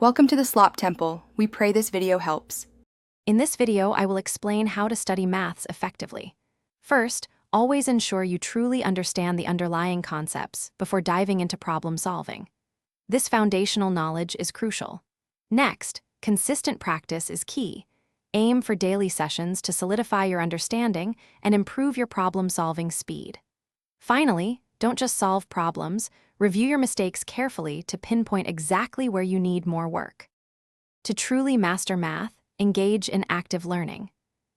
Welcome to the Slop Temple. We pray this video helps. In this video, I will explain how to study maths effectively. First, always ensure you truly understand the underlying concepts before diving into problem solving. This foundational knowledge is crucial. Next, consistent practice is key. Aim for daily sessions to solidify your understanding and improve your problem-solving speed. Finally, don't just solve problems, review your mistakes carefully to pinpoint exactly where you need more work. To truly master math, engage in active learning.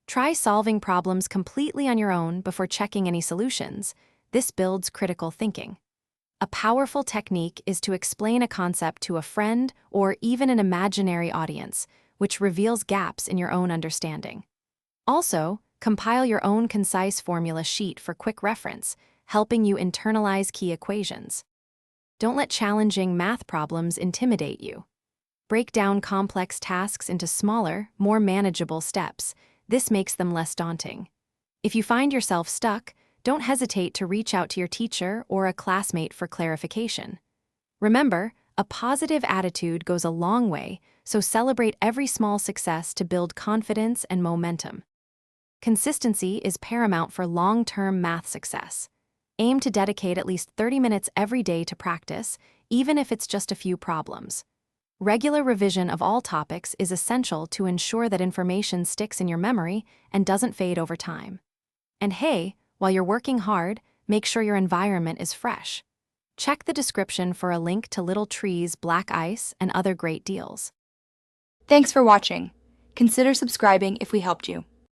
Try solving problems completely on your own before checking any solutions. This builds critical thinking. A powerful technique is to explain a concept to a friend or even an imaginary audience, which reveals gaps in your own understanding. Also, compile your own concise formula sheet for quick reference, helping you internalize key equations. Don't let challenging math problems intimidate you. Break down complex tasks into smaller, more manageable steps. This makes them less daunting. If you find yourself stuck, don't hesitate to reach out to your teacher or a classmate for clarification. Remember, a positive attitude goes a long way, so celebrate every small success to build confidence and momentum. Consistency is paramount for long-term math success. Aim to dedicate at least 30 minutes every day to practice, even if it's just a few problems. Regular revision of all topics is essential to ensure that information sticks in your memory and doesn't fade over time. And hey, while you're working hard, make sure your environment is fresh. Check the description for a link to Little Tree's Black Ice and other great deals. Thanks for watching. Consider subscribing if we helped you.